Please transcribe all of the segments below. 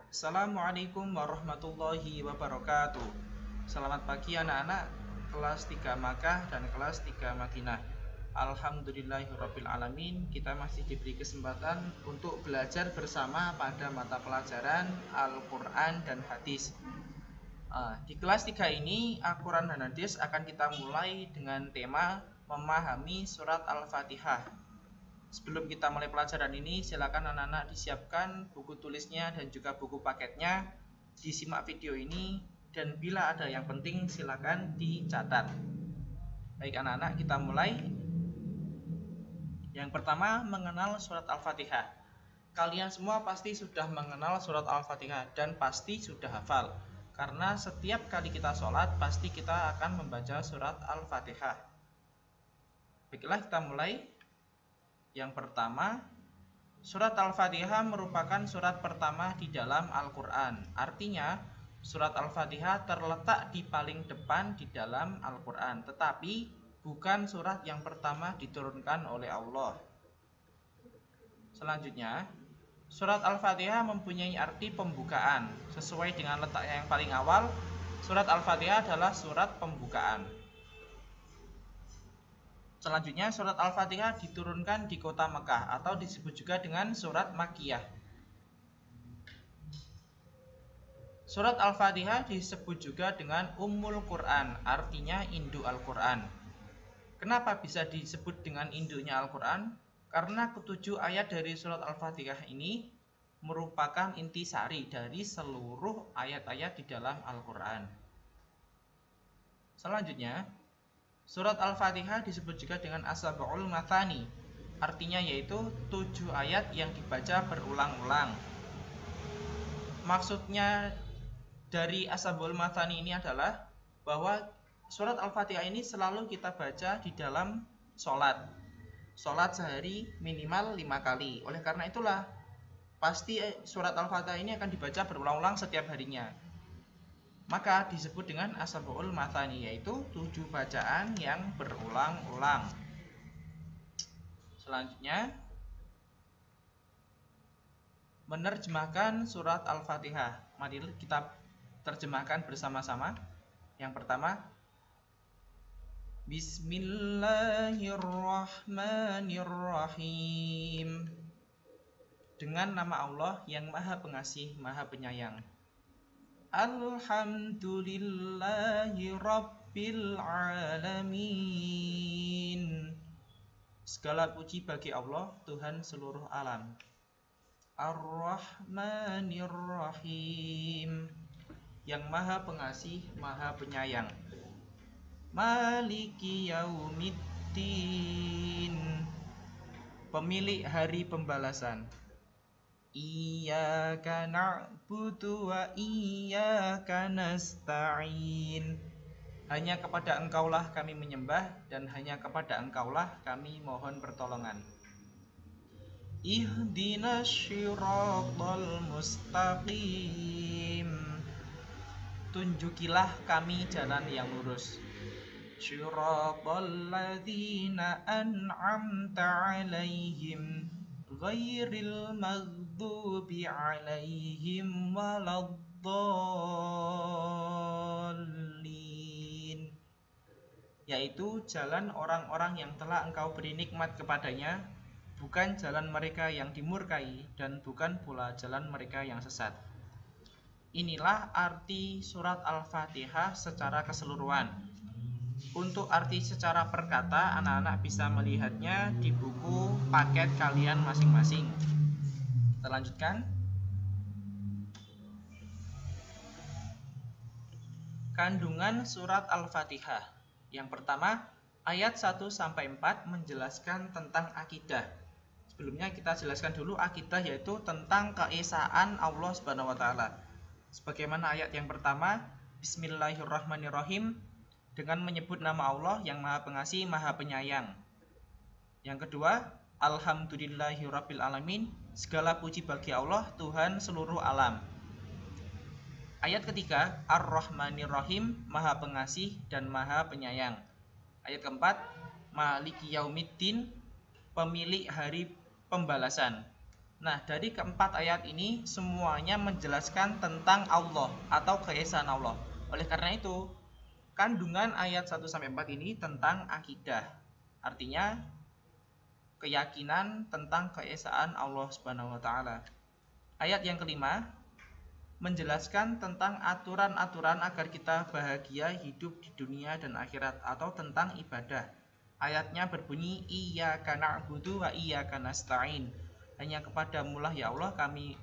Assalamualaikum warahmatullahi wabarakatuh. Selamat pagi anak-anak kelas 3 Makkah dan kelas 3 Madinah. Alhamdulillahirrabbilalamin. Kita masih diberi kesempatan untuk belajar bersama pada mata pelajaran Al-Quran dan Hadis. Di kelas 3 ini Al-Quran dan Hadis akan kita mulai dengan tema memahami surat Al-Fatihah. Sebelum kita mulai pelajaran ini, silakan anak-anak disiapkan buku tulisnya dan juga buku paketnya, disimak video ini, dan bila ada yang penting silakan dicatat. Baik anak-anak, kita mulai. Yang pertama, mengenal surat Al-Fatihah. Kalian semua pasti sudah mengenal surat Al-Fatihah dan pasti sudah hafal, karena setiap kali kita sholat pasti kita akan membaca surat Al-Fatihah. Baiklah, kita mulai. Yang pertama, surat Al-Fatihah merupakan surat pertama di dalam Al-Quran. Artinya, surat Al-Fatihah terletak di paling depan di dalam Al-Quran, tetapi bukan surat yang pertama diturunkan oleh Allah. Selanjutnya, surat Al-Fatihah mempunyai arti pembukaan. Sesuai dengan letaknya yang paling awal, surat Al-Fatihah adalah surat pembukaan. Selanjutnya, surat Al-Fatihah diturunkan di kota Mekah atau disebut juga dengan surat Makkiyah. Surat Al-Fatihah disebut juga dengan Ummul Quran, artinya induk Al-Quran. Kenapa bisa disebut dengan induknya Al-Quran? Karena ketujuh ayat dari surat Al-Fatihah ini merupakan intisari dari seluruh ayat-ayat di dalam Al-Quran. Selanjutnya, surat Al-Fatihah disebut juga dengan As-Sab'ul Mathani, artinya yaitu 7 ayat yang dibaca berulang-ulang. Maksudnya dari As-Sab'ul Mathani ini adalah bahwa surat Al-Fatihah ini selalu kita baca di dalam sholat. Sholat sehari minimal 5 kali. Oleh karena itulah pasti surat Al-Fatihah ini akan dibaca berulang-ulang setiap harinya. Maka disebut dengan As-Sab'ul Mathani, yaitu 7 bacaan yang berulang-ulang. Selanjutnya, menerjemahkan surat Al-Fatihah. Mari kita terjemahkan bersama-sama. Yang pertama, Bismillahirrahmanirrahim. Dengan nama Allah yang Maha Pengasih, Maha Penyayang. Alhamdulillahi Rabbil Alamin. Segala puji bagi Allah, Tuhan seluruh alam. Ar-Rahmanir-Rahim, yang Maha Pengasih, Maha Penyayang. Maliki Yaumiddin, pemilik hari pembalasan. Iyyaka na'budu wa iyyaka nasta'in. Hanya kepada Engkaulah kami menyembah dan hanya kepada Engkaulah kami mohon pertolongan. Ihdinas syiratal mustaqim, tunjukilah kami jalan yang lurus. Syiratal ladzina an'amta 'alaihim ghairil maghdubi 'alaihim waladdallin, yaitu jalan orang-orang yang telah Engkau beri nikmat kepadanya, bukan jalan mereka yang dimurkai dan bukan pula jalan mereka yang sesat. Inilah arti surat Al-Fatihah secara keseluruhan. Untuk arti secara perkata, anak-anak bisa melihatnya di buku paket kalian masing-masing. Kita lanjutkan. Kandungan surat Al-Fatihah. Yang pertama, ayat 1-4 menjelaskan tentang akidah. Sebelumnya kita jelaskan dulu akidah, yaitu tentang keesaan Allah Subhanahu wa taala. Sebagaimana ayat yang pertama, Bismillahirrahmanirrahim, dengan menyebut nama Allah yang Maha Pengasih, Maha Penyayang. Yang kedua, Alhamdulillahirabbil alamin, segala puji bagi Allah, Tuhan seluruh alam. Ayat ketiga, Ar-Rahmanir-Rahim, Maha Pengasih dan Maha Penyayang. Ayat keempat, Maliki Yaumiddin, pemilik hari pembalasan. Nah, dari keempat ayat ini semuanya menjelaskan tentang Allah atau keesaan Allah. Oleh karena itu, kandungan ayat 1-4 ini tentang akidah. Artinya keyakinan tentang keesaan Allah Subhanahu wa taala. Ayat yang kelima menjelaskan tentang aturan-aturan agar kita bahagia hidup di dunia dan akhirat atau tentang ibadah. Ayatnya berbunyi iyyaka na'budu wa iyyaka nasta'in. Hanya kepadamu lah ya Allah kami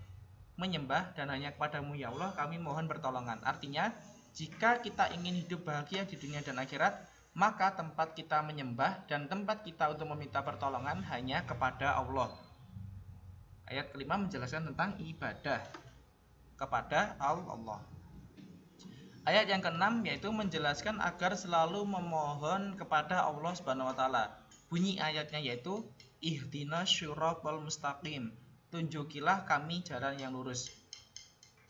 menyembah dan hanya kepadamu ya Allah kami mohon pertolongan. Artinya, jika kita ingin hidup bahagia di dunia dan akhirat, maka tempat kita menyembah dan tempat kita untuk meminta pertolongan hanya kepada Allah. Ayat kelima menjelaskan tentang ibadah kepada Allah. Ayat yang keenam yaitu menjelaskan agar selalu memohon kepada Allah Subhanahu wa taala. Bunyi ayatnya yaitu ihdinas syiratal mustaqim. Tunjukilah kami jalan yang lurus.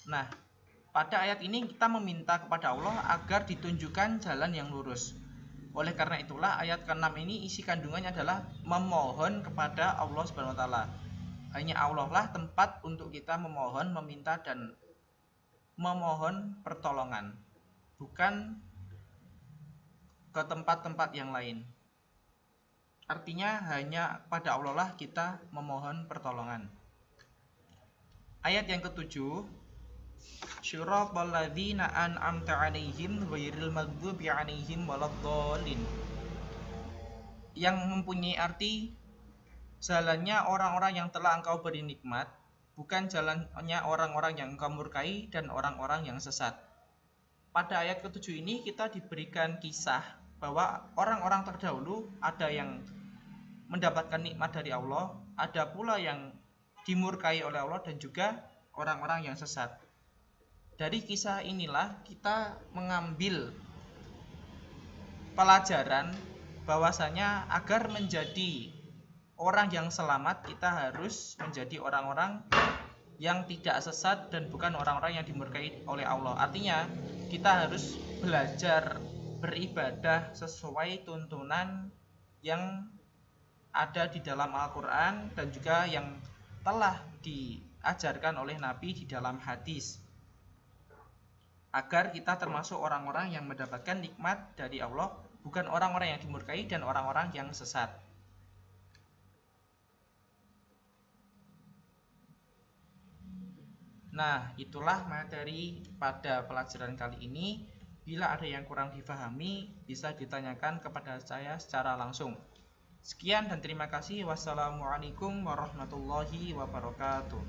Nah, pada ayat ini kita meminta kepada Allah agar ditunjukkan jalan yang lurus. Oleh karena itulah ayat ke-6 ini isi kandungannya adalah memohon kepada Allah Subhanahu wa taala. Hanya Allah lah tempat untuk kita memohon, meminta dan memohon pertolongan, bukan ke tempat-tempat yang lain. Artinya hanya pada Allah lah kita memohon pertolongan. Ayat yang ketujuh, syiratal ladzina an'amta 'alaihim ghairil maghdubi 'alaihim waladdallin. Yang mempunyai arti jalannya orang-orang yang telah engkau beri nikmat, bukan jalannya orang-orang yang engkau murkai dan orang-orang yang sesat. Pada ayat ketujuh ini kita diberikan kisah bahwa orang-orang terdahulu ada yang mendapatkan nikmat dari Allah, ada pula yang dimurkai oleh Allah dan juga orang-orang yang sesat. Dari kisah inilah kita mengambil pelajaran bahwasanya agar menjadi orang yang selamat kita harus menjadi orang-orang yang tidak sesat dan bukan orang-orang yang dimurkai oleh Allah. Artinya kita harus belajar beribadah sesuai tuntunan yang ada di dalam Al-Quran dan juga yang telah diajarkan oleh Nabi di dalam hadis, agar kita termasuk orang-orang yang mendapatkan nikmat dari Allah, bukan orang-orang yang dimurkai dan orang-orang yang sesat. Nah, itulah materi pada pelajaran kali ini. Bila ada yang kurang difahami, bisa ditanyakan kepada saya secara langsung. Sekian dan terima kasih. Wassalamualaikum warahmatullahi wabarakatuh.